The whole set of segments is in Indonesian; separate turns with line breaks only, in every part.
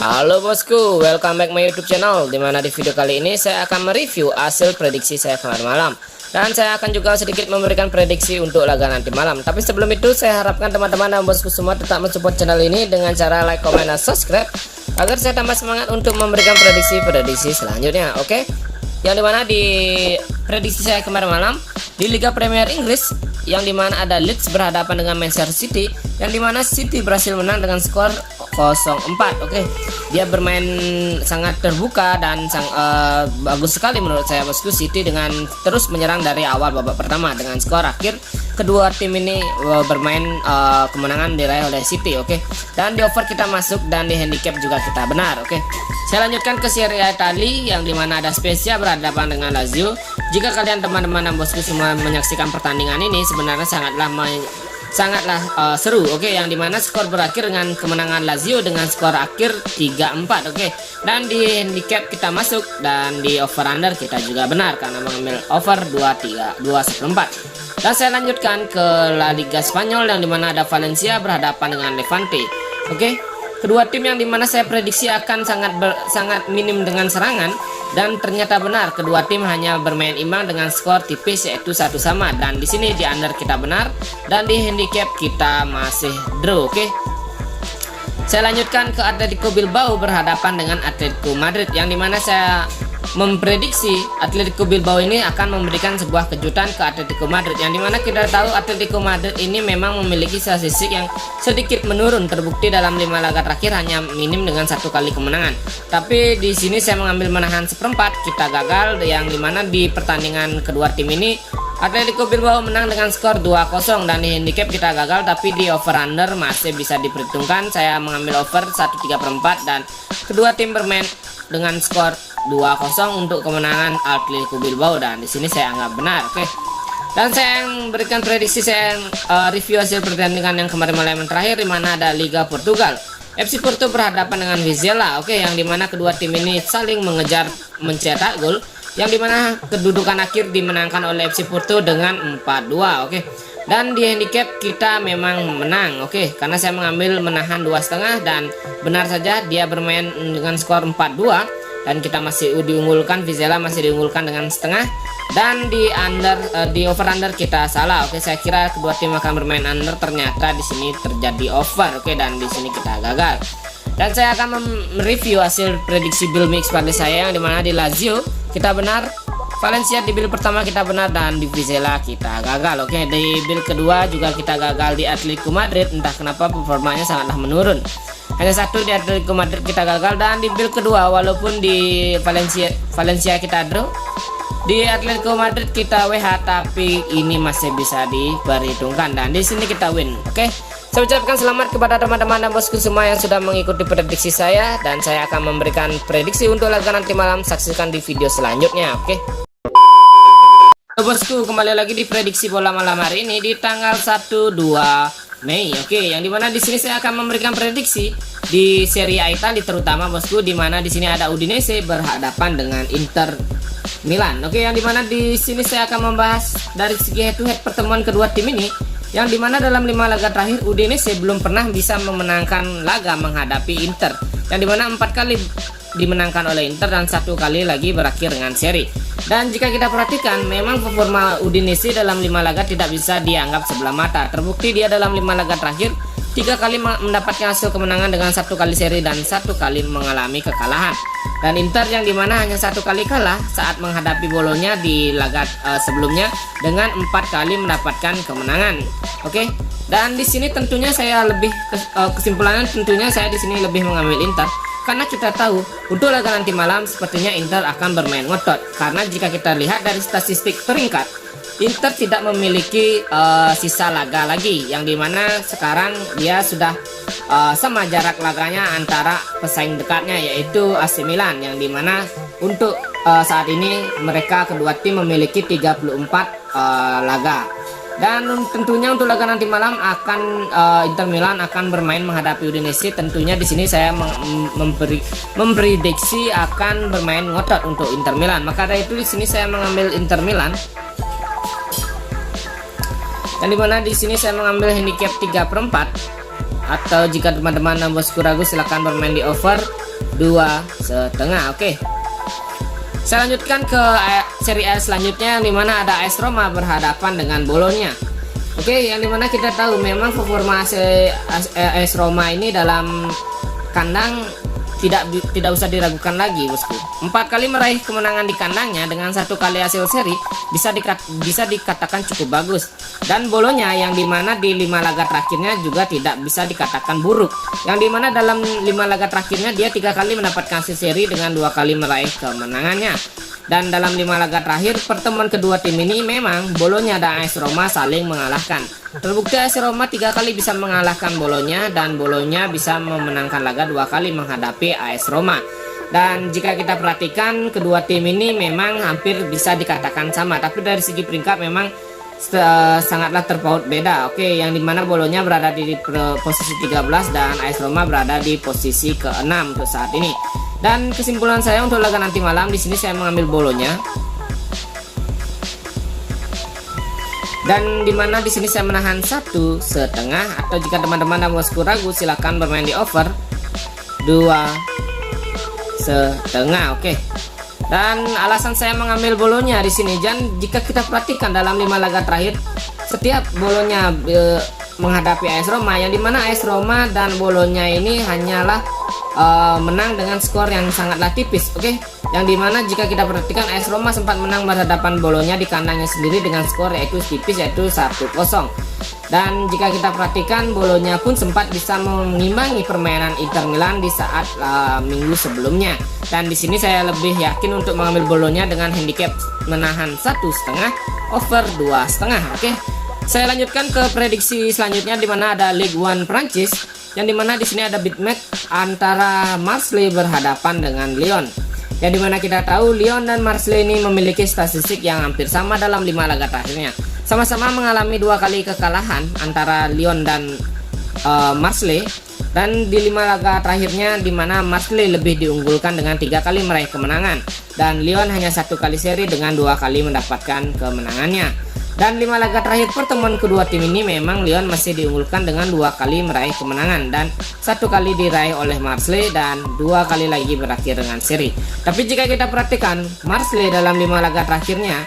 Halo bosku, welcome back my YouTube channel. Dimana di video kali ini saya akan mereview hasil prediksi saya kemarin malam, dan saya akan juga sedikit memberikan prediksi untuk laga nanti malam. Tapi sebelum itu saya harapkan teman-teman dan bosku semua tetap mensupport channel ini dengan cara like, comment, dan subscribe agar saya tambah semangat untuk memberikan prediksi selanjutnya. Oke, yang dimana di prediksi saya kemarin malam di Liga Premier Inggris, yang dimana ada Leeds berhadapan dengan Manchester City, yang dimana City berhasil menang dengan skor 0-4. Oke, dia bermain sangat terbuka dan bagus sekali menurut saya bosku. City dengan terus menyerang dari awal babak pertama, dengan skor akhir kedua tim ini bermain kemenangan diraih oleh City. Oke, dan di over kita masuk dan di handicap juga kita benar. Oke, saya lanjutkan ke Serie A Italia, yang dimana ada Spezia berhadapan dengan Lazio. Jika kalian teman-teman dan bosku semua menyaksikan pertandingan ini, sebenarnya sangatlah seru. Oke, yang dimana skor berakhir dengan kemenangan Lazio dengan skor akhir 3-4. Oke, dan di handicap kita masuk dan di over under kita juga benar karena mengambil over 2-1/4. Dan saya lanjutkan ke La Liga Spanyol, yang dimana ada Valencia berhadapan dengan Levante. Oke, kedua tim yang dimana saya prediksi akan sangat minim dengan serangan, dan ternyata benar, kedua tim hanya bermain imbang dengan skor tipis yaitu 1-1, dan di sini di under kita benar dan di handicap kita masih draw. Oke, saya lanjutkan ke Atletico Bilbao berhadapan dengan Atletico Madrid, yang dimana saya memprediksi Atletico Bilbao ini akan memberikan sebuah kejutan ke Atletico Madrid, yang dimana kita tahu Atletico Madrid ini memang memiliki statistik yang sedikit menurun, terbukti dalam 5 laga terakhir hanya minim dengan 1 kali kemenangan. Tapi di sini saya mengambil menahan seperempat, kita gagal, yang dimana di pertandingan kedua tim ini Atletico Bilbao menang dengan skor 2-0, dan di handicap kita gagal, tapi di over under masih bisa diperhitungkan. Saya mengambil over 1/3/4 dan kedua tim bermain dengan skor 2-0 untuk kemenangan Atletico Bilbao, dan di sini saya anggap benar. Oke, dan saya memberikan prediksi, saya review hasil pertandingan yang kemarin malam yang terakhir, di mana ada Liga Portugal. FC Porto berhadapan dengan Vizela. Oke, yang dimana kedua tim ini saling mengejar mencetak gol, yang dimana kedudukan akhir dimenangkan oleh FC Porto dengan 4-2. Oke, dan di handicap kita memang menang. Oke, karena saya mengambil menahan 2,5, dan benar saja dia bermain dengan skor 4-2, dan kita masih diunggulkan, Vizela masih diunggulkan dengan setengah, dan di over under kita salah. Oke, saya kira kedua tim akan bermain under, ternyata di sini terjadi over. Oke, dan di sini kita gagal. Dan saya akan mereview hasil prediksi Bill Mix pada saya, yang dimana di Lazio kita benar, Valencia di build pertama kita benar, dan di Vizela kita gagal. Oke, di build kedua juga kita gagal. Di Atletico Madrid entah kenapa performanya sangatlah menurun, hanya 1 di Atletico Madrid kita gagal, dan di build kedua walaupun di Valencia kita draw, di Atletico Madrid kita WH, tapi ini masih bisa diperhitungkan, dan di sini kita win. Oke, saya ucapkan selamat kepada teman-teman dan bosku semua yang sudah mengikuti prediksi saya, dan saya akan memberikan prediksi untuk laga nanti malam. Saksikan di video selanjutnya. Oke, bosku, kembali lagi di prediksi bola malam hari ini di tanggal 1-2 Mei. Oke, yang dimana di sini saya akan memberikan prediksi di Serie A Italia terutama bosku, dimana di sini ada Udinese berhadapan dengan Inter Milan. Oke, yang dimana di sini saya akan membahas dari segi head to head pertemuan kedua tim ini, yang dimana dalam 5 laga terakhir Udinese belum pernah bisa memenangkan laga menghadapi Inter, yang dimana 4 kali dimenangkan oleh Inter dan 1 kali lagi berakhir dengan seri. Dan jika kita perhatikan, memang performa Udinese dalam 5 laga tidak bisa dianggap sebelah mata. Terbukti dia dalam 5 laga terakhir 3 kali mendapatkan hasil kemenangan dengan 1 kali seri dan 1 kali mengalami kekalahan. Dan Inter yang dimana hanya 1 kali kalah saat menghadapi Bolonya di laga sebelumnya, dengan 4 kali mendapatkan kemenangan. Oke, dan di sini tentunya saya lebih kesimpulannya tentunya saya di sini lebih mengambil Inter, karena kita tahu untuk laga nanti malam sepertinya Inter akan bermain ngotot. Karena jika kita lihat dari statistik peringkat, Inter tidak memiliki sisa laga lagi, yang dimana sekarang dia sudah sama jarak laganya antara pesaing dekatnya yaitu AC Milan, yang dimana untuk saat ini mereka kedua tim memiliki 34 laga. Dan tentunya untuk laga nanti malam akan Inter Milan akan bermain menghadapi Udinese. Tentunya di sini saya memprediksi akan bermain ngotot untuk Inter Milan. Maka dari itu di sini saya mengambil Inter Milan. Dan dimana di sini saya mengambil handicap 3/4. Atau jika teman-teman dan bosku ragu, silahkan bermain di over 2,5. Oke. Saya lanjutkan ke seri A selanjutnya, yang dimana ada AS Roma berhadapan dengan Bolonya. Oke, yang dimana kita tahu memang performa AS Roma ini dalam kandang tidak usah diragukan lagi, bosku. 4 kali meraih kemenangan di kandangnya dengan 1 kali hasil seri bisa dikatakan cukup bagus. Dan Bolonya yang dimana di 5 laga terakhirnya juga tidak bisa dikatakan buruk. Yang dimana dalam 5 laga terakhirnya dia 3 kali mendapatkan hasil seri dengan 2 kali meraih kemenangannya. Dan dalam 5 laga terakhir pertemuan kedua tim ini memang Bolonya dan AS Roma saling mengalahkan. Terbukti AS Roma 3 kali bisa mengalahkan Bolonya, dan Bolonya bisa memenangkan laga 2 kali menghadapi AS Roma. Dan jika kita perhatikan kedua tim ini memang hampir bisa dikatakan sama, tapi dari segi peringkat memang sangatlah terpaut beda. Oke, yang dimana Bolonya berada di posisi 13 dan AS Roma berada di posisi ke-6 untuk saat ini. Dan kesimpulan saya untuk laga nanti malam, di sini saya mengambil Bolonya. Dan dimana di sini saya menahan 1,5, atau jika teman-teman dan bosku ragu silahkan bermain di over 2,5. Oke. Dan alasan saya mengambil Bolonya di sini, dan jika kita perhatikan dalam 5 laga terakhir setiap Bolonya menghadapi AS Roma, yang dimana AS Roma dan Bolonya ini hanyalah menang dengan skor yang sangatlah tipis. Oke, yang dimana jika kita perhatikan AS Roma sempat menang berhadapan Bolonya di kandangnya sendiri dengan skor yaitu tipis, yaitu 1-0. Dan jika kita perhatikan Bolonya pun sempat bisa mengimbangi permainan Inter Milan di saat minggu sebelumnya. Dan di sini saya lebih yakin untuk mengambil Bolonya dengan handicap menahan 1,5 over 2,5. Oke, saya lanjutkan ke prediksi selanjutnya, di mana ada Ligue 1 Prancis, yang dimana di sini ada big match antara Marseille berhadapan dengan Lyon. Yang dimana kita tahu Lyon dan Marseille ini memiliki statistik yang hampir sama dalam 5 laga terakhirnya. Sama-sama mengalami 2 kali kekalahan antara Lyon dan Marseille. Dan di 5 laga terakhirnya dimana Marseille lebih diunggulkan dengan 3 kali meraih kemenangan, dan Lyon hanya 1 kali seri dengan 2 kali mendapatkan kemenangannya. Dan 5 laga terakhir pertemuan kedua tim ini memang Lyon masih diunggulkan dengan 2 kali meraih kemenangan, dan 1 kali diraih oleh Marseille, dan 2 kali lagi berakhir dengan seri. Tapi jika kita perhatikan Marseille dalam 5 laga terakhirnya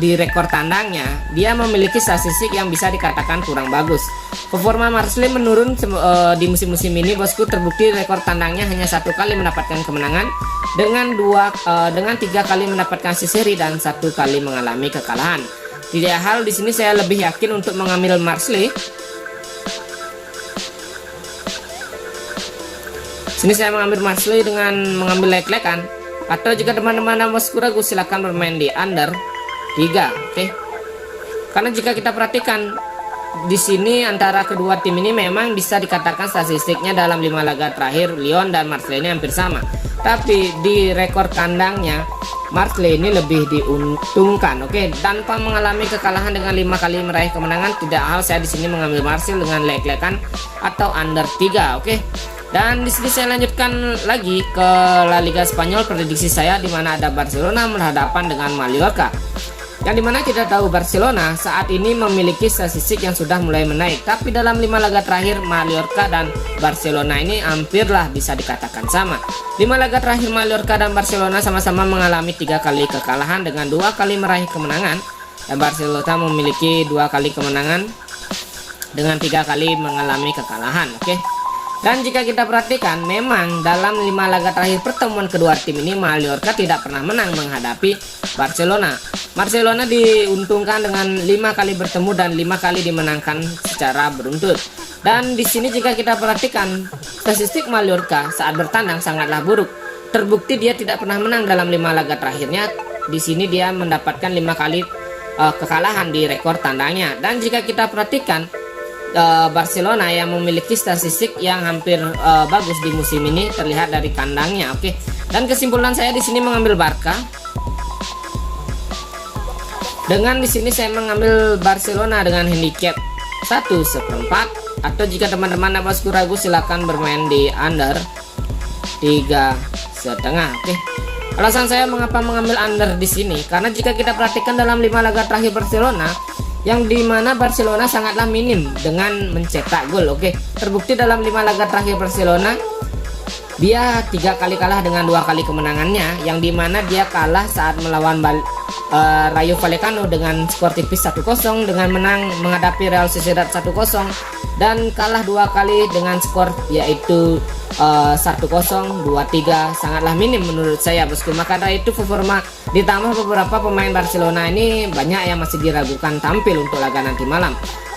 di rekor tandangnya dia memiliki statistik yang bisa dikatakan kurang bagus. Performa Marseille menurun di musim-musim ini, bosku. Terbukti rekor tandangnya hanya 1 kali mendapatkan kemenangan dengan 3 kali mendapatkan hasil seri dan 1 kali mengalami kekalahan. Tidak hal di sini saya lebih yakin untuk mengambil Marseille. Sini saya mengambil Marseille dengan mengambil leg-legan, atau jika teman-teman bosku ragu silakan bermain di under 3. Oke. Karena jika kita perhatikan di sini antara kedua tim ini memang bisa dikatakan statistiknya dalam 5 laga terakhir Lyon dan Marseille ini hampir sama. Tapi di rekor kandangnya Marseille ini lebih diuntungkan. Oke, tanpa mengalami kekalahan dengan 5 kali meraih kemenangan, tidak hal saya di sini mengambil Marseille dengan leg-legan atau under 3. Oke. Dan di sini saya lanjutkan lagi ke La Liga Spanyol, prediksi saya di mana ada Barcelona berhadapan dengan Mallorca. Yang dimana kita tahu Barcelona saat ini memiliki statistik yang sudah mulai menaik, tapi dalam 5 laga terakhir Mallorca dan Barcelona ini hampirlah bisa dikatakan sama. 5 laga terakhir Mallorca dan Barcelona sama-sama mengalami 3 kali kekalahan dengan 2 kali meraih kemenangan, dan Barcelona memiliki 2 kali kemenangan dengan 3 kali mengalami kekalahan. Oke. Dan jika kita perhatikan memang dalam 5 laga terakhir pertemuan kedua tim ini Mallorca tidak pernah menang menghadapi Barcelona. Barcelona diuntungkan dengan 5 kali bertemu dan 5 kali dimenangkan secara beruntun. Dan di sini jika kita perhatikan statistik Mallorca saat bertandang sangatlah buruk. Terbukti dia tidak pernah menang dalam 5 laga terakhirnya. Di sini dia mendapatkan 5 kali kekalahan di rekor tandangnya. Dan jika kita perhatikan Barcelona yang memiliki statistik yang hampir bagus di musim ini terlihat dari kandangnya. Oke. Dan kesimpulan saya di sini mengambil Barca. Dengan di sini saya mengambil Barcelona dengan handicap 1/4, atau jika teman-teman bosku ragu silakan bermain di under 3,5. Oke. Alasan saya mengapa mengambil under di sini karena jika kita perhatikan dalam 5 laga terakhir Barcelona, yang dimana Barcelona sangatlah minim dengan mencetak gol. Oke, terbukti dalam 5 laga terakhir Barcelona Dia 3 kali kalah dengan 2 kali kemenangannya, yang dimana dia kalah saat melawan Rayo Vallecano dengan skor tipis 1-0, dengan menang menghadapi Real Sociedad 1-0, dan kalah 2 kali dengan skor yaitu 1-0, 2-3. Sangatlah minim menurut saya bosku. Maka dari itu performa ditambah beberapa pemain Barcelona ini banyak yang masih diragukan tampil untuk laga nanti malam.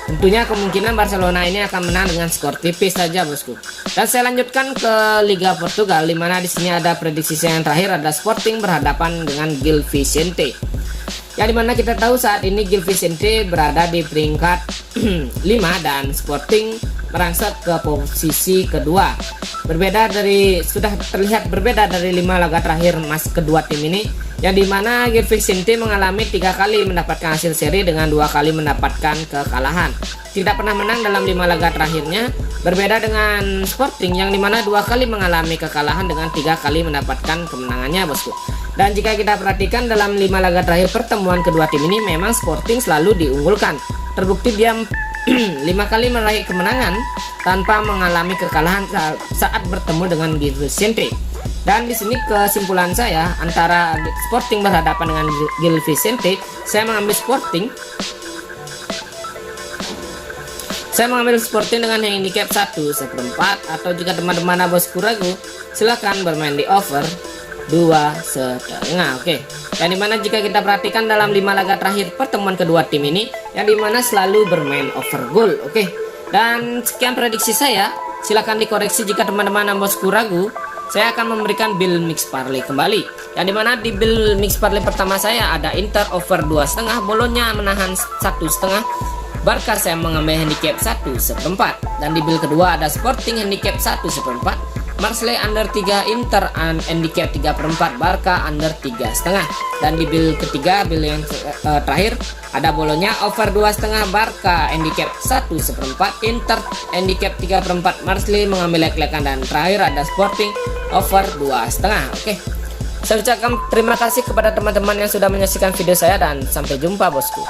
Tentunya kemungkinan Barcelona ini akan menang dengan skor tipis saja bosku. Dan saya lanjutkan ke Liga Portugal, dimana di sini ada prediksi saya yang terakhir, ada Sporting berhadapan dengan Gil Vicente. Yang dimana kita tahu saat ini Gil Vicente berada di peringkat 5 dan Sporting merangsek ke posisi kedua. Sudah terlihat berbeda dari 5 laga terakhir kedua tim ini, yang dimana Gil Vicente mengalami 3 kali mendapatkan hasil seri dengan 2 kali mendapatkan kekalahan. Tidak pernah menang dalam 5 laga terakhirnya, berbeda dengan Sporting yang dimana 2 kali mengalami kekalahan dengan 3 kali mendapatkan kemenangannya bosku. Dan jika kita perhatikan dalam 5 laga terakhir pertemuan kedua tim ini, memang Sporting selalu diunggulkan. Terbukti dia 5 kali meraih kemenangan tanpa mengalami kekalahan saat bertemu dengan Gil Vicente. Dan di sini kesimpulan saya antara Sporting berhadapan dengan Gil Vicente, saya mengambil Sporting dengan handicap 1/4, atau jika teman-teman bosku ragu, silahkan bermain di over 2,5. Oke. Yang dimana jika kita perhatikan dalam 5 laga terakhir pertemuan kedua tim ini, yang dimana selalu bermain over goal. Oke. Dan sekian prediksi saya. Silahkan dikoreksi jika teman-teman bosku ragu. Saya akan memberikan build mix parlay kembali, yang dimana di build mix parlay pertama saya ada Inter over 2,5, Bolonya menahan 1,5, Barca saya mengambil handicap 1/4, dan di build kedua ada Sporting handicap 1/4, Marseille under 3, Inter handicap 3/4, Barca under 3,5. Dan di build ketiga, build yang terakhir, ada Bolonya over 2,5, Barca handicap 1/4, Inter handicap 3/4, Marseille mengambil lek-lekan, dan terakhir ada Sporting over 2,5. Oke. Saya ucapkan terima kasih kepada teman-teman yang sudah menyaksikan video saya, dan sampai jumpa bosku.